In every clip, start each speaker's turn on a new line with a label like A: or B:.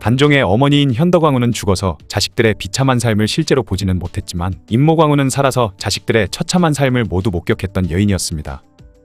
A: 단종의 어머니인 현덕왕후는 죽어서 자식들의 비참한 삶을 실제로 보지는 못했지만 임모광후는 살아서 자식들의 처참한 삶을 모두 목격했던 여인이었습니다.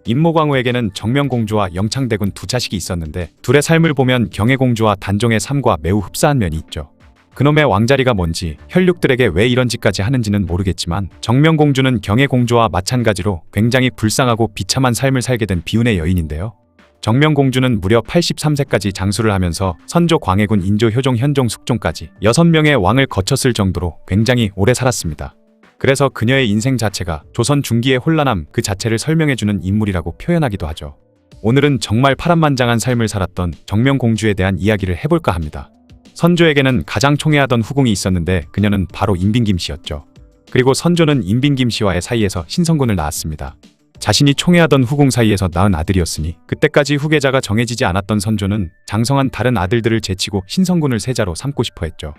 A: 임모광후에게는 정명공주와 영창대군 두 자식이 있었는데 둘의 삶을 보면 경혜공주와 단종의 삶과 매우 흡사한 면이 있죠. 그놈의 왕자리가 뭔지 혈육들에게 왜 이런 짓까지 하는지는 모르겠지만 정명공주는 경혜공주와 마찬가지로 굉장히 불쌍하고 비참한 삶을 살게 된 비운의 여인인데요. 정명공주는 무려 83세까지 장수를 하면서 선조 광해군 인조 효종 현종 숙종까지 6명의 왕을 거쳤을 정도로 굉장히 오래 살았습니다. 그래서 그녀의 인생 자체가 조선 중기의 혼란함 그 자체를 설명해주는 인물이라고 표현하기도 하죠. 오늘은 정말 파란만장한 삶을 살았던 정명공주에 대한 이야기를 해볼까 합니다. 선조에게는 가장 총애하던 후궁이 있었는데 그녀는 바로 임빈김씨였죠. 그리고 선조는 임빈김씨와의 사이에서 신성군을 낳았습니다. 자신이 총애하던 후궁 사이에서 낳은 아들이었으니 그때까지 후계자가 정해지지 않았던 선조는 장성한 다른 아들들을 제치고 신성군을 세자로 삼고 싶어 했죠.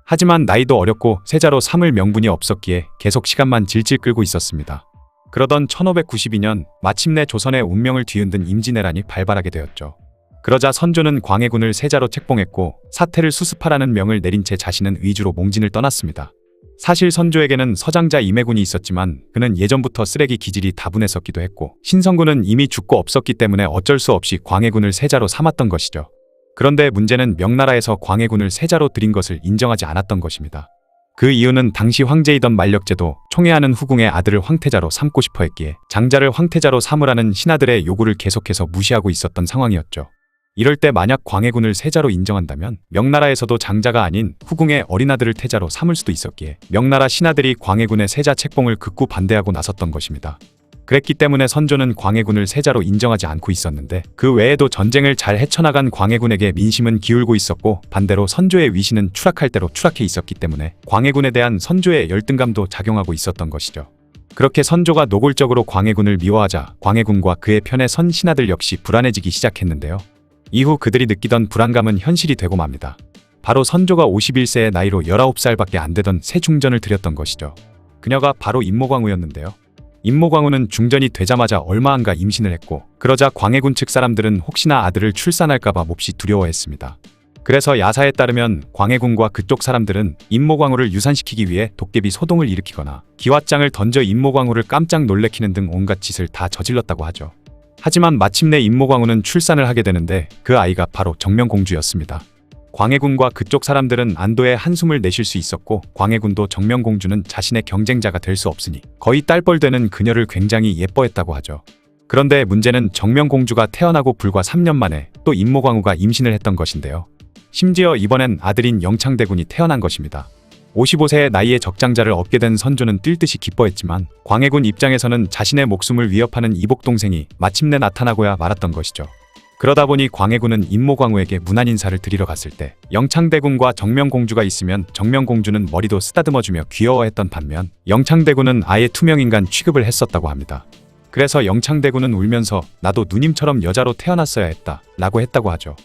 A: 하지만 나이도 어렸고 세자로 삼을 명분이 없었기에 계속 시간만 질질 끌고 있었습니다. 그러던 1592년 마침내 조선의 운명을 뒤흔든 임진왜란이 발발하게 되었죠. 그러자 선조는 광해군을 세자로 책봉했고 사태를 수습하라는 명을 내린 채 자신은 의주로 몽진을 떠났습니다. 사실 선조에게는 서장자 임해군이 있었지만 그는 예전부터 쓰레기 기질이 다분했었기도 했고 신성군은 이미 죽고 없었기 때문에 어쩔 수 없이 광해군을 세자로 삼았던 것이죠. 그런데 문제는 명나라에서 광해군을 세자로 들인 것을 인정하지 않았던 것입니다. 그 이유는 당시 황제이던 만력제도 총애하는 후궁의 아들을 황태자로 삼고 싶어 했기에 장자를 황태자로 삼으라는 신하들의 요구를 계속해서 무시하고 있었던 상황이었죠. 이럴 때 만약 광해군을 세자로 인정한다면 명나라에서도 장자가 아닌 후궁의 어린아들을 태자로 삼을 수도 있었기에 명나라 신하들이 광해군의 세자 책봉을 극구 반대하고 나섰던 것입니다. 그랬기 때문에 선조는 광해군을 세자로 인정하지 않고 있었는데 그 외에도 전쟁을 잘 헤쳐나간 광해군에게 민심은 기울고 있었고 반대로 선조의 위신은 추락할 대로 추락해 있었기 때문에 광해군에 대한 선조의 열등감도 작용하고 있었던 것이죠. 그렇게 선조가 노골적으로 광해군을 미워하자 광해군과 그의 편에 선 신하들 역시 불안해지기 시작했는데요. 이후 그들이 느끼던 불안감은 현실이 되고 맙니다. 바로 선조가 51세의 나이로 19살밖에 안 되던 새 중전을 들였던 것이죠. 그녀가 바로 임모광후였는데요. 임모광후는 중전이 되자마자 얼마 안가 임신을 했고 그러자 광해군 측 사람들은 혹시나 아들을 출산할까봐 몹시 두려워했습니다. 그래서 야사에 따르면 광해군과 그쪽 사람들은 임모광후를 유산시키기 위해 도깨비 소동을 일으키거나 기왓장을 던져 임모광후를 깜짝 놀래키는 등 온갖 짓을 다 저질렀다고 하죠. 하지만 마침내 임모광후는 출산을 하게 되는데 그 아이가 바로 정명공주였습니다. 광해군과 그쪽 사람들은 안도의 한숨을 내쉴 수 있었고 광해군도 정명공주는 자신의 경쟁자가 될 수 없으니 거의 딸뻘 되는 그녀를 굉장히 예뻐했다고 하죠. 그런데 문제는 정명공주가 태어나고 불과 3년 만에 또 임모광후가 임신을 했던 것인데요. 심지어 이번엔 아들인 영창대군이 태어난 것입니다. 55세의 나이에 적장자를 얻게 된 선조는 뛸 듯이 기뻐했지만 광해군 입장에서는 자신의 목숨을 위협하는 이복동생이 마침내 나타나고야 말았던 것이죠. 그러다 보니 광해군은 임모광후에게 문안 인사를 드리러 갔을 때 영창대군과 정명공주가 있으면 정명공주는 머리도 쓰다듬어주며 귀여워했던 반면 영창대군은 아예 투명인간 취급을 했었다고 합니다. 그래서 영창대군은 울면서 나도 누님처럼 여자로 태어났어야 했다 라고 했다고 하죠.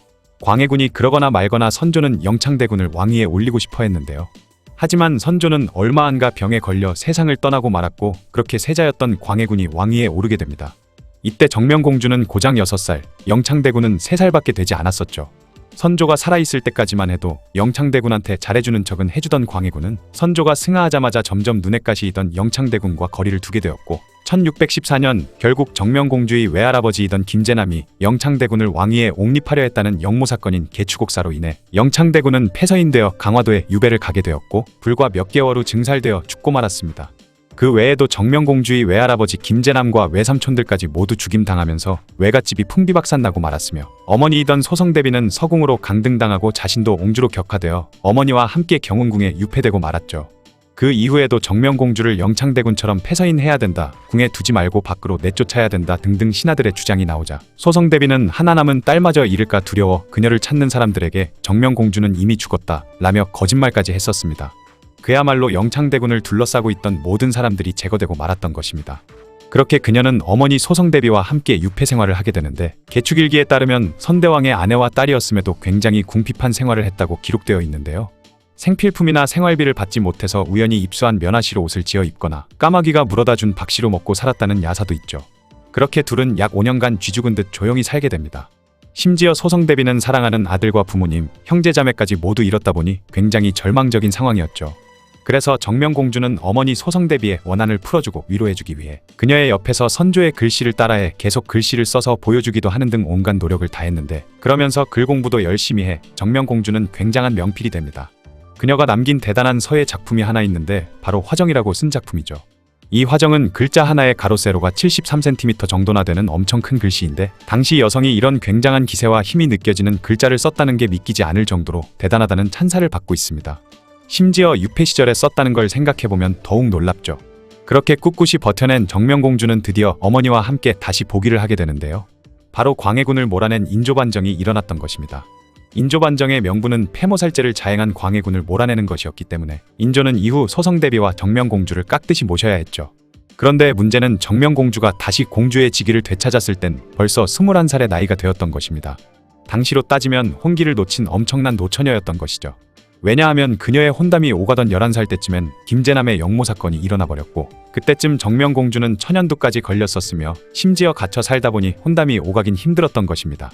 A: 광해군이 그러거나 말거나 선조는 영창대군을 왕위에 올리고 싶어 했는데요. 하지만 선조는 얼마 안가 병에 걸려 세상을 떠나고 말았고 그렇게 세자였던 광해군이 왕위에 오르게 됩니다. 이때 정명공주는 고작 6살, 영창대군은 3살밖에 되지 않았었죠. 선조가 살아있을 때까지만 해도 영창대군한테 잘해주는 척은 해주던 광해군은 선조가 승하하자마자 점점 눈에 가시이던 영창대군과 거리를 두게 되었고 1614년 결국 정명공주의 외할아버지이던 김제남이 영창대군을 왕위에 옹립하려 했다는 역모사건인 개추곡사로 인해 영창대군은 폐서인되어 강화도에 유배를 가게 되었고 불과 몇 개월 후 증살되어 죽고 말았습니다. 그 외에도 정명공주의 외할아버지 김제남과 외삼촌들까지 모두 죽임당하면서 외갓집이 풍비박산나고 말았으며 어머니이던 소성대비는 서궁으로 강등당하고 자신도 옹주로 격하되어 어머니와 함께 경운궁에 유폐되고 말았죠. 그 이후에도 정명공주를 영창대군처럼 폐서인해야 된다, 궁에 두지 말고 밖으로 내쫓아야 된다 등등 신하들의 주장이 나오자 소성대비는 하나 남은 딸마저 잃을까 두려워 그녀를 찾는 사람들에게 정명공주는 이미 죽었다 라며 거짓말까지 했었습니다. 그야말로 영창대군을 둘러싸고 있던 모든 사람들이 제거되고 말았던 것입니다. 그렇게 그녀는 어머니 소성대비와 함께 유폐 생활을 하게 되는데 개축일기에 따르면 선대왕의 아내와 딸이었음에도 굉장히 궁핍한 생활을 했다고 기록되어 있는데요. 생필품이나 생활비를 받지 못해서 우연히 입수한 면화시로 옷을 지어 입거나 까마귀가 물어다 준 박씨로 먹고 살았다는 야사도 있죠. 그렇게 둘은 약 5년간 쥐죽은 듯 조용히 살게 됩니다. 심지어 소성대비는 사랑하는 아들과 부모님, 형제자매까지 모두 잃었다 보니 굉장히 절망적인 상황이었죠. 그래서 정명공주는 어머니 소성대비의 원한을 풀어주고 위로해주기 위해 그녀의 옆에서 선조의 글씨를 따라해 계속 글씨를 써서 보여주기도 하는 등 온갖 노력을 다했는데, 그러면서 글 공부도 열심히 해 정명공주는 굉장한 명필이 됩니다. 그녀가 남긴 대단한 서예 작품이 하나 있는데 바로 화정이라고 쓴 작품이죠. 이 화정은 글자 하나의 가로 세로가 73cm 정도나 되는 엄청 큰 글씨인데, 당시 여성이 이런 굉장한 기세와 힘이 느껴지는 글자를 썼다는 게 믿기지 않을 정도로 대단하다는 찬사를 받고 있습니다. 심지어 유폐 시절에 썼다는 걸 생각해보면 더욱 놀랍죠. 그렇게 꿋꿋이 버텨낸 정명공주는 드디어 어머니와 함께 다시 복위를 하게 되는데요. 바로 광해군을 몰아낸 인조반정이 일어났던 것입니다. 인조반정의 명분은 폐모살제를 자행한 광해군을 몰아내는 것이었기 때문에 인조는 이후 소성대비와 정명공주를 깍듯이 모셔야 했죠. 그런데 문제는 정명공주가 다시 공주의 직위를 되찾았을 땐 벌써 21살의 나이가 되었던 것입니다. 당시로 따지면 혼기를 놓친 엄청난 노처녀였던 것이죠. 왜냐하면 그녀의 혼담이 오가던 11살 때쯤엔 김제남의 영모 사건이 일어나 버렸고, 그때쯤 정명공주는 천연두까지 걸렸었으며 심지어 갇혀 살다 보니 혼담이 오가긴 힘들었던 것입니다.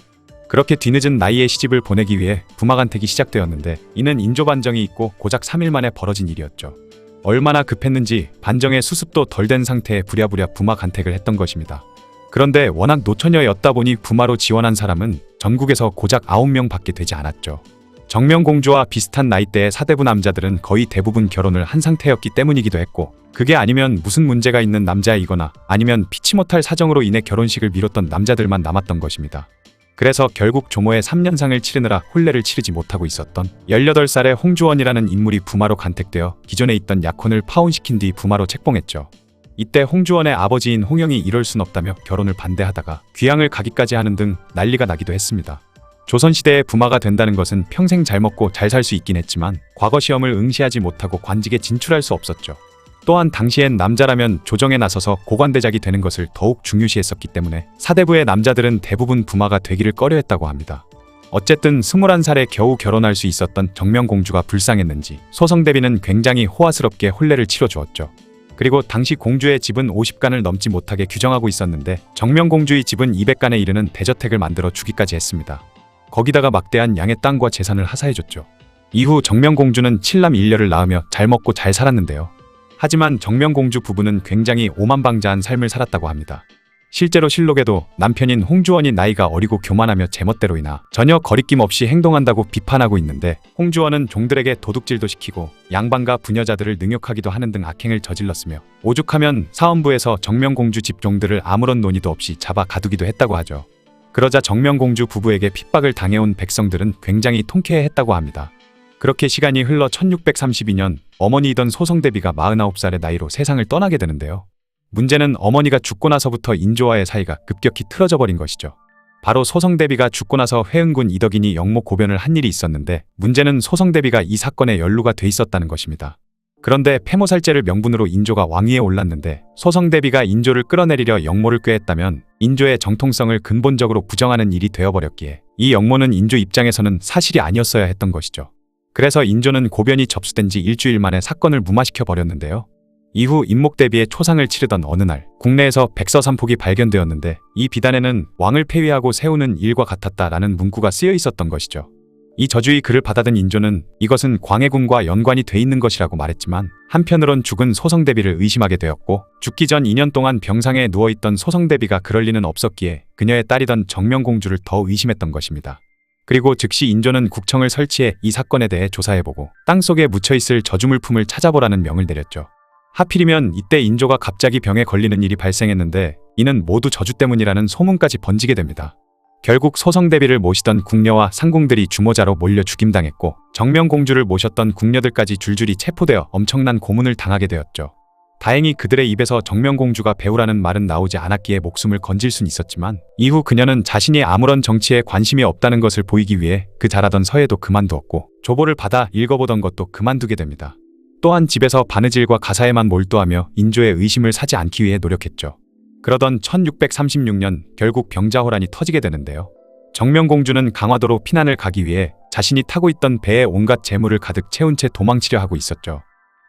A: 그렇게 뒤늦은 나이에 시집을 보내기 위해 부마간택이 시작되었는데, 이는 인조반정이 있고 고작 3일 만에 벌어진 일이었죠. 얼마나 급했는지 반정의 수습도 덜 된 상태에 부랴부랴 부마간택을 했던 것입니다. 그런데 워낙 노처녀였다 보니 부마로 지원한 사람은 전국에서 고작 9명 밖에 되지 않았죠. 정명공주와 비슷한 나이대의 사대부 남자들은 거의 대부분 결혼을 한 상태였기 때문이기도 했고, 그게 아니면 무슨 문제가 있는 남자이거나 아니면 피치 못할 사정으로 인해 결혼식을 미뤘던 남자들만 남았던 것입니다. 그래서 결국 조모의 3년상을 치르느라 혼례를 치르지 못하고 있었던 18살의 홍주원이라는 인물이 부마로 간택되어 기존에 있던 약혼을 파혼시킨 뒤 부마로 책봉했죠. 이때 홍주원의 아버지인 홍영이 이럴 순 없다며 결혼을 반대하다가 귀양을 가기까지 하는 등 난리가 나기도 했습니다. 조선시대에 부마가 된다는 것은 평생 잘 먹고 잘 살 수 있긴 했지만 과거 시험을 응시하지 못하고 관직에 진출할 수 없었죠. 또한 당시엔 남자라면 조정에 나서서 고관대작이 되는 것을 더욱 중요시했었기 때문에 사대부의 남자들은 대부분 부마가 되기를 꺼려했다고 합니다. 어쨌든 21살에 겨우 결혼할 수 있었던 정명공주가 불쌍했는지 소성대비는 굉장히 호화스럽게 혼례를 치러주었죠. 그리고 당시 공주의 집은 50간을 넘지 못하게 규정하고 있었는데, 정명공주의 집은 200간에 이르는 대저택을 만들어 주기까지 했습니다. 거기다가 막대한 양의 땅과 재산을 하사해줬죠. 이후 정명공주는 7남 1녀를 낳으며 잘 먹고 잘 살았는데요. 하지만 정명공주 부부는 굉장히 오만방자한 삶을 살았다고 합니다. 실제로 실록에도 남편인 홍주원이 나이가 어리고 교만하며 제멋대로이나 전혀 거리낌 없이 행동한다고 비판하고 있는데, 홍주원은 종들에게 도둑질도 시키고 양반과 부녀자들을 능욕하기도 하는 등 악행을 저질렀으며, 오죽하면 사헌부에서 정명공주 집 종들을 아무런 논의도 없이 잡아 가두기도 했다고 하죠. 그러자 정명공주 부부에게 핍박을 당해온 백성들은 굉장히 통쾌해했다고 합니다. 그렇게 시간이 흘러 1632년 어머니이던 소성대비가 49살의 나이로 세상을 떠나게 되는데요. 문제는 어머니가 죽고 나서부터 인조와의 사이가 급격히 틀어져 버린 것이죠. 바로 소성대비가 죽고 나서 회은군 이덕인이 영모 고변을 한 일이 있었는데, 문제는 소성대비가 이 사건에 연루가 돼 있었다는 것입니다. 그런데 폐모살제를 명분으로 인조가 왕위에 올랐는데, 소성대비가 인조를 끌어내리려 영모를 꾀했다면 인조의 정통성을 근본적으로 부정하는 일이 되어버렸기에 이 영모는 인조 입장에서는 사실이 아니었어야 했던 것이죠. 그래서 인조는 고변이 접수된 지 일주일 만에 사건을 무마시켜 버렸는데요. 이후 임목대비의 초상을 치르던 어느 날 국내에서 백서산폭이 발견되었는데, 이 비단에는 왕을 폐위하고 세우는 일과 같았다라는 문구가 쓰여 있었던 것이죠. 이 저주의 글을 받아든 인조는 이것은 광해군과 연관이 돼 있는 것이라고 말했지만, 한편으론 죽은 소성대비를 의심하게 되었고, 죽기 전 2년 동안 병상에 누워있던 소성대비가 그럴 리는 없었기에 그녀의 딸이던 정명공주를 더 의심했던 것입니다. 그리고 즉시 인조는 국청을 설치해 이 사건에 대해 조사해보고 땅속에 묻혀있을 저주물품을 찾아보라는 명을 내렸죠. 하필이면 이때 인조가 갑자기 병에 걸리는 일이 발생했는데, 이는 모두 저주 때문이라는 소문까지 번지게 됩니다. 결국 소성대비를 모시던 궁녀와 상궁들이 주모자로 몰려 죽임당했고, 정명공주를 모셨던 궁녀들까지 줄줄이 체포되어 엄청난 고문을 당하게 되었죠. 다행히 그들의 입에서 정명공주가 배우라는 말은 나오지 않았기에 목숨을 건질 순 있었지만, 이후 그녀는 자신이 아무런 정치에 관심이 없다는 것을 보이기 위해 그 잘하던 서예도 그만두었고, 조보를 받아 읽어보던 것도 그만두게 됩니다. 또한 집에서 바느질과 가사에만 몰두하며 인조의 의심을 사지 않기 위해 노력했죠. 그러던 1636년 결국 병자호란이 터지게 되는데요. 정명공주는 강화도로 피난을 가기 위해 자신이 타고 있던 배에 온갖 재물을 가득 채운 채 도망치려 하고 있었죠.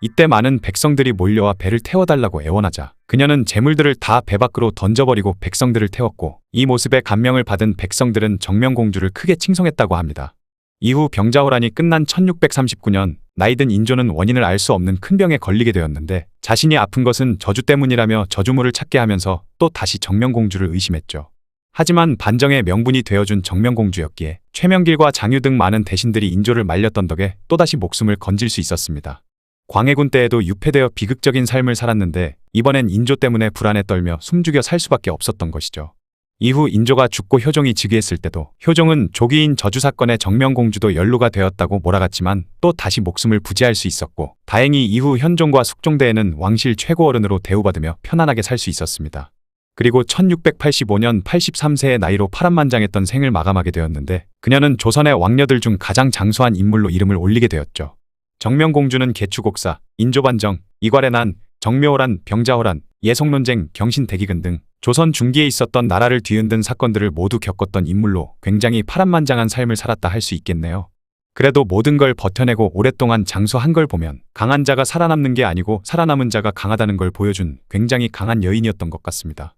A: 이때 많은 백성들이 몰려와 배를 태워달라고 애원하자 그녀는 재물들을 다 배 밖으로 던져버리고 백성들을 태웠고, 이 모습에 감명을 받은 백성들은 정명공주를 크게 칭송했다고 합니다. 이후 병자호란이 끝난 1639년 나이든 인조는 원인을 알 수 없는 큰 병에 걸리게 되었는데, 자신이 아픈 것은 저주 때문이라며 저주물을 찾게 하면서 또 다시 정명공주를 의심했죠. 하지만 반정의 명분이 되어준 정명공주였기에 최명길과 장유 등 많은 대신들이 인조를 말렸던 덕에 또다시 목숨을 건질 수 있었습니다. 광해군 때에도 유폐되어 비극적인 삶을 살았는데, 이번엔 인조 때문에 불안에 떨며 숨죽여 살 수밖에 없었던 것이죠. 이후 인조가 죽고 효종이 즉위했을 때도 효종은 조기인 저주 사건에 정명공주도 연루가 되었다고 몰아갔지만 또 다시 목숨을 부지할 수 있었고, 다행히 이후 현종과 숙종대에는 왕실 최고어른으로 대우받으며 편안하게 살 수 있었습니다. 그리고 1685년 83세의 나이로 파란만장했던 생을 마감하게 되었는데, 그녀는 조선의 왕녀들 중 가장 장수한 인물로 이름을 올리게 되었죠. 정명공주는 개추곡사, 인조반정, 이괄의 난, 정묘호란, 병자호란, 예송논쟁, 경신대기근 등 조선 중기에 있었던 나라를 뒤흔든 사건들을 모두 겪었던 인물로 굉장히 파란만장한 삶을 살았다 할 수 있겠네요. 그래도 모든 걸 버텨내고 오랫동안 장수한 걸 보면 강한 자가 살아남는 게 아니고 살아남은 자가 강하다는 걸 보여준 굉장히 강한 여인이었던 것 같습니다.